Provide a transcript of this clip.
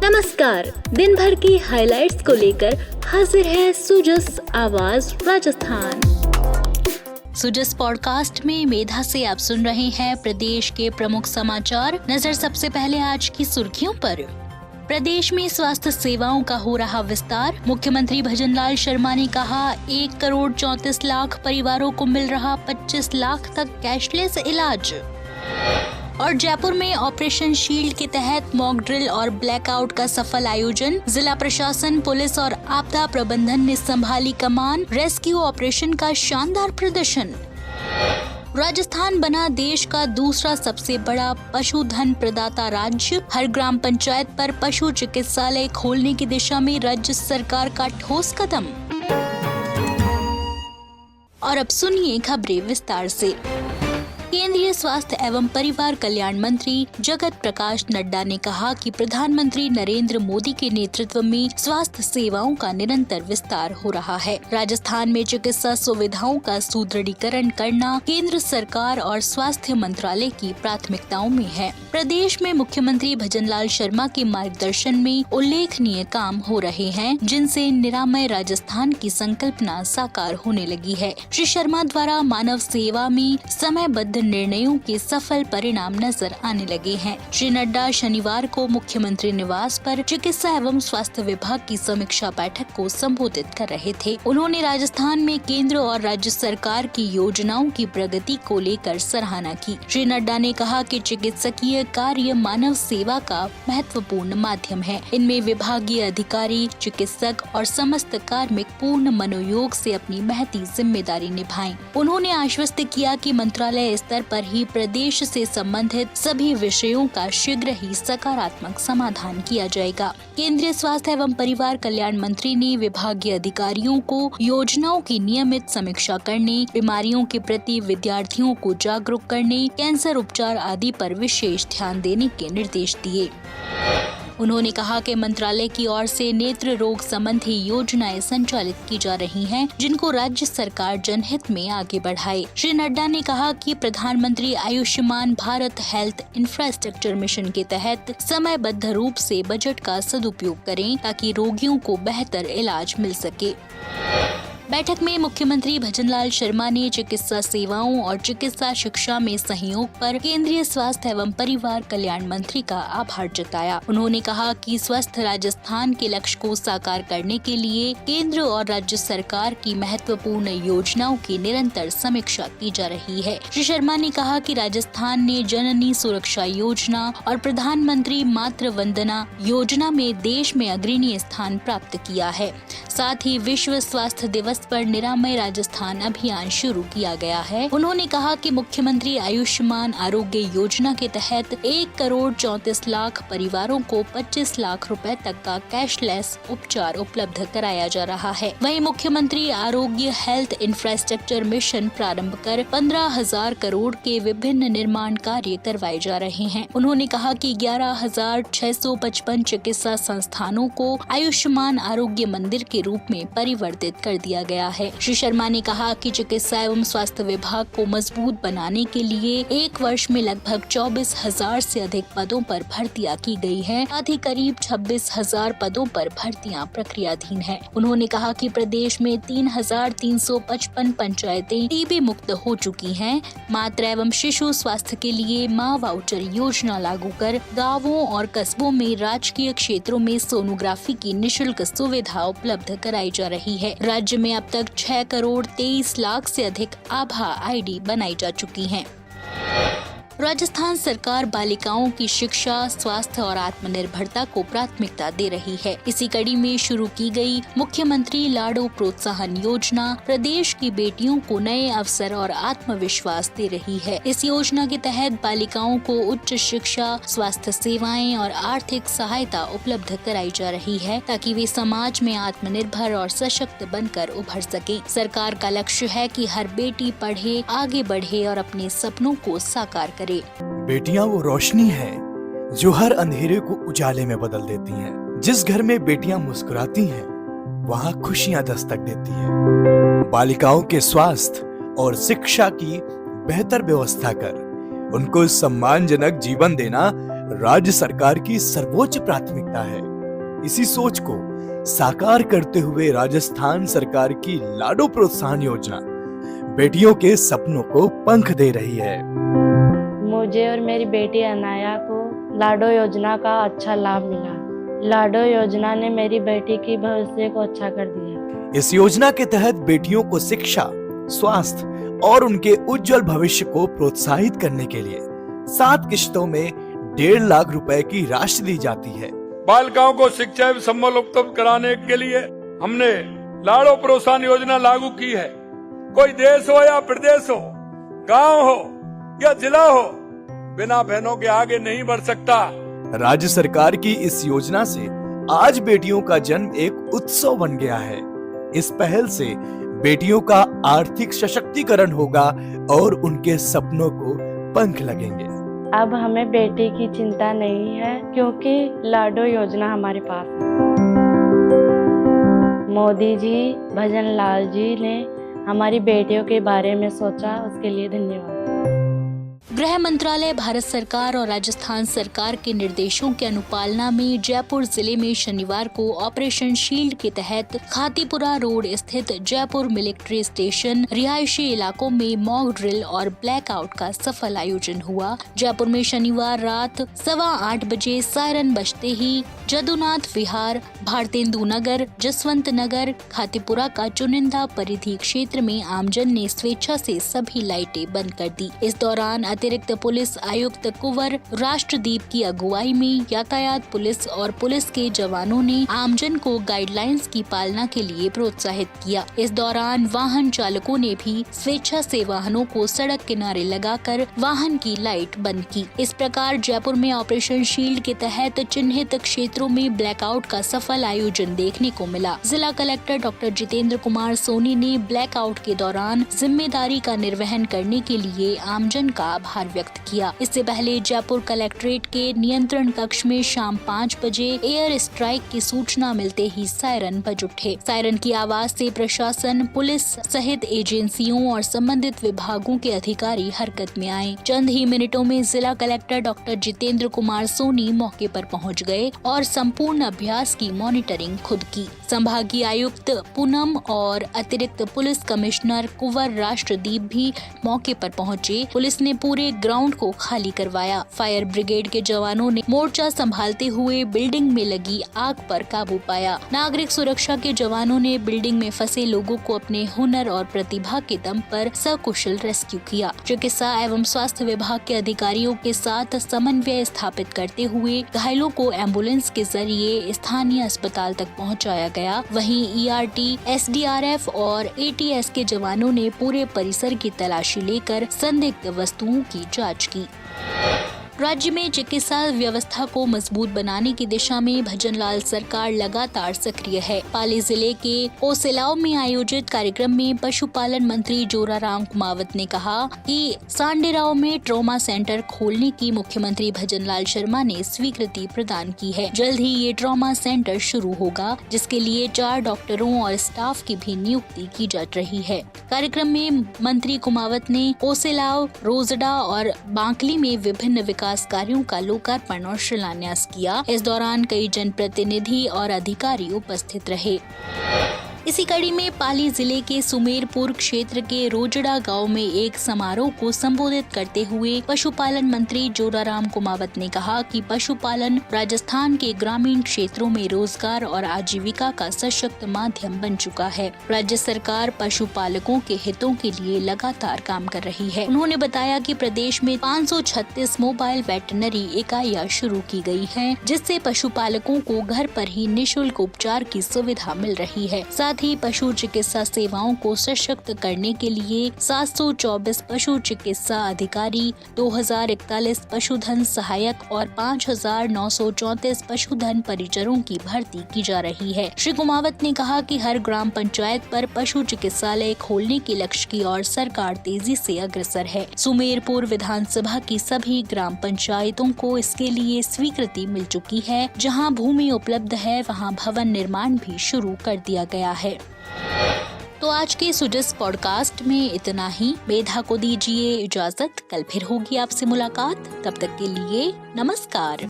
नमस्कार, दिन भर की हाइलाइट्स को लेकर हाजिर है सुजस आवाज राजस्थान। सुजस पॉडकास्ट में मेधा से आप सुन रहे हैं प्रदेश के प्रमुख समाचार। नजर सबसे पहले आज की सुर्खियों पर। प्रदेश में स्वास्थ्य सेवाओं का हो रहा विस्तार। मुख्यमंत्री भजनलाल शर्मा ने कहा 1,34,00,000 परिवारों को मिल रहा 25 लाख तक कैशलेस इलाज। और जयपुर में ऑपरेशन शील्ड के तहत मॉक ड्रिल और ब्लैकआउट का सफल आयोजन। जिला प्रशासन, पुलिस और आपदा प्रबंधन ने संभाली कमान। रेस्क्यू ऑपरेशन का शानदार प्रदर्शन। राजस्थान बना देश का दूसरा सबसे बड़ा पशुधन प्रदाता राज्य। हर ग्राम पंचायत पर पशु चिकित्सालय खोलने की दिशा में राज्य सरकार का ठोस कदम। और अब सुनिए खबरें विस्तार से। केंद्रीय स्वास्थ्य एवं परिवार कल्याण मंत्री जगत प्रकाश नड्डा ने कहा कि प्रधानमंत्री नरेंद्र मोदी के नेतृत्व में स्वास्थ्य सेवाओं का निरंतर विस्तार हो रहा है। राजस्थान में चिकित्सा सुविधाओं का सुदृढ़ीकरण करना केंद्र सरकार और स्वास्थ्य मंत्रालय की प्राथमिकताओं में है। प्रदेश में मुख्यमंत्री भजनलाल शर्मा के मार्गदर्शन में उल्लेखनीय काम हो रहे हैं, जिनसे निरामय राजस्थान की संकल्पना साकार होने लगी है। श्री शर्मा द्वारा मानव सेवा में समयबद्ध निर्णयों के सफल परिणाम नजर आने लगे हैं। श्री नड्डा शनिवार को मुख्यमंत्री निवास पर चिकित्सा एवं स्वास्थ्य विभाग की समीक्षा बैठक को संबोधित कर रहे थे। उन्होंने राजस्थान में केंद्र और राज्य सरकार की योजनाओं की प्रगति को लेकर सराहना की। श्री नड्डा ने कहा कि चिकित्सकीय कार्य मानव सेवा का महत्वपूर्ण माध्यम है। इनमें विभागीय अधिकारी, चिकित्सक और समस्त कार्मिक पूर्ण मनोयोग से अपनी महती जिम्मेदारी निभाएं। उन्होंने आश्वस्त किया कि मंत्रालय स्तर पर ही प्रदेश से संबंधित सभी विषयों का शीघ्र ही सकारात्मक समाधान किया जाएगा। केंद्रीय स्वास्थ्य एवं परिवार कल्याण मंत्री ने विभागीय अधिकारियों को योजनाओं की नियमित समीक्षा करने, बीमारियों के प्रति विद्यार्थियों को जागरूक करने, कैंसर उपचार आदि पर विशेष ध्यान देने के निर्देश दिए। उन्होंने कहा कि मंत्रालय की ओर से नेत्र रोग संबंधी योजनाएं संचालित की जा रही हैं, जिनको राज्य सरकार जनहित में आगे बढ़ाए। श्री नड्डा ने कहा कि प्रधानमंत्री Ayushman Bharat health infrastructure mission के तहत समयबद्ध रूप से बजट का सदुपयोग करें, ताकि रोगियों को बेहतर इलाज मिल सके। बैठक में मुख्यमंत्री भजनलाल शर्मा ने चिकित्सा सेवाओं और चिकित्सा शिक्षा में सहयोग पर केंद्रीय स्वास्थ्य एवं परिवार कल्याण मंत्री का आभार जताया। उन्होंने कहा कि स्वस्थ राजस्थान के लक्ष्य को साकार करने के लिए केंद्र और राज्य सरकार की महत्वपूर्ण योजनाओं की निरंतर समीक्षा की जा रही है। श्री शर्मा ने कहा कि राजस्थान ने जननी सुरक्षा योजना और प्रधानमंत्री मातृ वंदना योजना में देश में अग्रणी स्थान प्राप्त किया है। साथ ही विश्व स्वास्थ्य दिवस पर निरामय राजस्थान अभियान शुरू किया गया है। उन्होंने कहा कि मुख्यमंत्री आयुष्मान आरोग्य योजना के तहत 1,34,00,000 परिवारों को 25 लाख रुपए तक का कैशलेस उपचार उपलब्ध कराया जा रहा है। वहीं मुख्यमंत्री आरोग्य हेल्थ इंफ्रास्ट्रक्चर मिशन प्रारंभ कर 15,000 करोड़ के विभिन्न निर्माण कार्य करवाए जा रहे हैं। उन्होंने कहा कि 11,655 चिकित्सा संस्थानों को आयुष्मान आरोग्य मंदिर के रूप में परिवर्तित कर दिया गया है। श्री शर्मा ने कहा कि चिकित्सा एवं स्वास्थ्य विभाग को मजबूत बनाने के लिए एक वर्ष में लगभग 24,000 से अधिक पदों पर भर्तियां की गई है। साथ ही करीब 26,000 पदों पर भर्तियां प्रक्रियाधीन है। उन्होंने कहा कि प्रदेश में 3,355 पंचायतें टीबी मुक्त हो चुकी हैं। मातृ एवं शिशु स्वास्थ्य के लिए माँ वाउचर योजना लागू कर गाँवों और कस्बों में राजकीय क्षेत्रों में सोनोग्राफी की निःशुल्क सुविधा उपलब्ध कराई जा रही है। राज्य में अब तक 6,23,00,000 से अधिक आभा आईडी बनाई जा चुकी हैं। राजस्थान सरकार बालिकाओं की शिक्षा, स्वास्थ्य और आत्मनिर्भरता को प्राथमिकता दे रही है। इसी कड़ी में शुरू की गई मुख्यमंत्री लाडो प्रोत्साहन योजना प्रदेश की बेटियों को नए अवसर और आत्मविश्वास दे रही है। इस योजना के तहत बालिकाओं को उच्च शिक्षा, स्वास्थ्य सेवाएं और आर्थिक सहायता उपलब्ध कराई जा रही है, ताकि वे समाज में आत्मनिर्भर और सशक्त बनकर उभर सके। सरकार का लक्ष्य है कि हर बेटी पढ़े, आगे बढ़े और अपने सपनों को साकार करे। बेटियां वो रोशनी है जो हर अंधेरे को उजाले में बदल देती हैं। जिस घर में बेटियां मुस्कुराती हैं, वहां खुशियां दस्तक देती हैं। बालिकाओं के स्वास्थ्य और शिक्षा की बेहतर व्यवस्था कर उनको सम्मानजनक जीवन देना राज्य सरकार की सर्वोच्च प्राथमिकता है। इसी सोच को साकार करते हुए राजस्थान सरकार की लाडो प्रोत्साहन योजना बेटियों के सपनों को पंख दे रही है। मुझे और मेरी बेटी अनाया को लाडो योजना का अच्छा लाभ मिला। लाडो योजना ने मेरी बेटी की भविष्य को अच्छा कर दिया। इस योजना के तहत बेटियों को शिक्षा, स्वास्थ्य और उनके उज्जवल भविष्य को प्रोत्साहित करने के लिए 7 किश्तों में 1.5 लाख रुपए की राशि दी जाती है। बालिकाओं को शिक्षा एवं संबल उपलब्ध कराने के लिए हमने लाडो प्रोत्साहन योजना लागू की है। कोई देश हो या प्रदेश हो, गांव हो या जिला हो, बिना बहनों के आगे नहीं बढ़ सकता। राज्य सरकार की इस योजना से आज बेटियों का जन्म एक उत्सव बन गया है। इस पहल से बेटियों का आर्थिक सशक्तिकरण होगा और उनके सपनों को पंख लगेंगे। अब हमें बेटी की चिंता नहीं है क्योंकि लाडो योजना हमारे पास है। मोदी जी, भजन लाल जी ने हमारी बेटियों के बारे में सोचा, उसके लिए धन्यवाद। गृह मंत्रालय भारत सरकार और राजस्थान सरकार के निर्देशों के अनुपालना में जयपुर जिले में शनिवार को ऑपरेशन शील्ड के तहत खातीपुरा रोड स्थित जयपुर मिलिट्री स्टेशन रिहायशी इलाकों में मॉक ड्रिल और ब्लैकआउट का सफल आयोजन हुआ। जयपुर में शनिवार रात 8:15 बजे सायरन बजते ही जदुनाथ विहार, भारतेंदु नगर, जसवंत नगर, खातीपुरा का चुनिंदा परिधि क्षेत्र में आमजन ने स्वेच्छा से सभी लाइटें बंद कर दी। इस दौरान अतिरिक्त पुलिस आयुक्त कुंवर राष्ट्रदीप की अगुवाई में यातायात पुलिस और पुलिस के जवानों ने आमजन को गाइडलाइंस की पालना के लिए प्रोत्साहित किया। इस दौरान वाहन चालकों ने भी स्वेच्छा से वाहनों को सड़क किनारे लगाकर वाहन की लाइट बंद की। इस प्रकार जयपुर में ऑपरेशन शील्ड के तहत चिन्हित क्षेत्रों में ब्लैकआउट का सफल आयोजन देखने को मिला। जिला कलेक्टर डॉक्टर जितेंद्र कुमार सोनी ने ब्लैकआउट के दौरान जिम्मेदारी का निर्वहन करने के लिए आमजन का आभार व्यक्त किया। इससे पहले जयपुर कलेक्ट्रेट के नियंत्रण कक्ष में शाम 5 बजे एयर स्ट्राइक की सूचना मिलते ही सायरन बज उठे। सायरन की आवाज से प्रशासन, पुलिस सहित एजेंसियों और संबंधित विभागों के अधिकारी हरकत में आए। चंद ही मिनटों में जिला कलेक्टर डॉक्टर जितेंद्र कुमार सोनी मौके पर पहुंच गए और संपूर्ण अभ्यास की मॉनिटरिंग खुद की। संभागीय आयुक्त पूनम और अतिरिक्त पुलिस कमिश्नर कुंवर राष्ट्रदीप भी मौके पर पहुंचे। पुलिस ने पूरे ग्राउंड को खाली करवाया। फायर ब्रिगेड के जवानों ने मोर्चा संभालते हुए बिल्डिंग में लगी आग पर काबू पाया। नागरिक सुरक्षा के जवानों ने बिल्डिंग में फंसे लोगों को अपने हुनर और प्रतिभा के दम पर सकुशल रेस्क्यू किया। चिकित्सा एवं स्वास्थ्य विभाग के अधिकारियों के साथ समन्वय स्थापित करते हुए घायलों को एम्बुलेंस के जरिए स्थानीय अस्पताल तक पहुंचाया गया। वहीं ERT, SDRF और ATS के जवानों ने पूरे परिसर की तलाशी लेकर संदिग्ध वस्तुओं की जांच की। राज्य में चिकित्सा व्यवस्था को मजबूत बनाने की दिशा में भजनलाल सरकार लगातार सक्रिय है। पाली जिले के ओसेलाव में आयोजित कार्यक्रम में पशुपालन मंत्री जोराराम कुमावत ने कहा कि सांडेराव में ट्रॉमा सेंटर खोलने की मुख्यमंत्री भजनलाल शर्मा ने स्वीकृति प्रदान की है। जल्द ही ये ट्रॉमा सेंटर शुरू होगा, जिसके लिए 4 डॉक्टरों और स्टाफ की भी नियुक्ति की जा रही है। कार्यक्रम में मंत्री कुमावत ने ओसेलाव, रोजडा और बांकली में विभिन्न विकास कार्यों का लोकार्पण और शिलान्यास किया। इस दौरान कई जनप्रतिनिधि और अधिकारी उपस्थित रहे। इसी कड़ी में पाली जिले के सुमेरपुर क्षेत्र के रोजड़ा गांव में एक समारोह को संबोधित करते हुए पशुपालन मंत्री जोराराम कुमावत ने कहा कि पशुपालन राजस्थान के ग्रामीण क्षेत्रों में रोजगार और आजीविका का सशक्त माध्यम बन चुका है। राज्य सरकार पशुपालकों के हितों के लिए लगातार काम कर रही है। उन्होंने बताया कि प्रदेश में 536 मोबाइल वेटरनरी इकाइयां शुरू की गई हैं, जिससे पशुपालकों को घर पर ही निःशुल्क उपचार की सुविधा मिल रही है। साथ ही पशु चिकित्सा सेवाओं को सशक्त करने के लिए 724 पशु चिकित्सा अधिकारी, 2041 पशुधन सहायक और 5934 पशुधन परिचरों की भर्ती की जा रही है। श्री कुमावत ने कहा कि हर ग्राम पंचायत पर पशु चिकित्सालय खोलने के लक्ष्य की ओर सरकार तेजी से अग्रसर है। सुमेरपुर विधानसभा की सभी ग्राम पंचायतों को इसके लिए स्वीकृति मिल चुकी है। जहां भूमि उपलब्ध है, वहां भवन निर्माण भी शुरू कर दिया गया है। तो आज के सुजस पॉडकास्ट में इतना ही। मेधा को दीजिए इजाजत, कल फिर होगी आपसे मुलाकात। तब तक के लिए नमस्कार।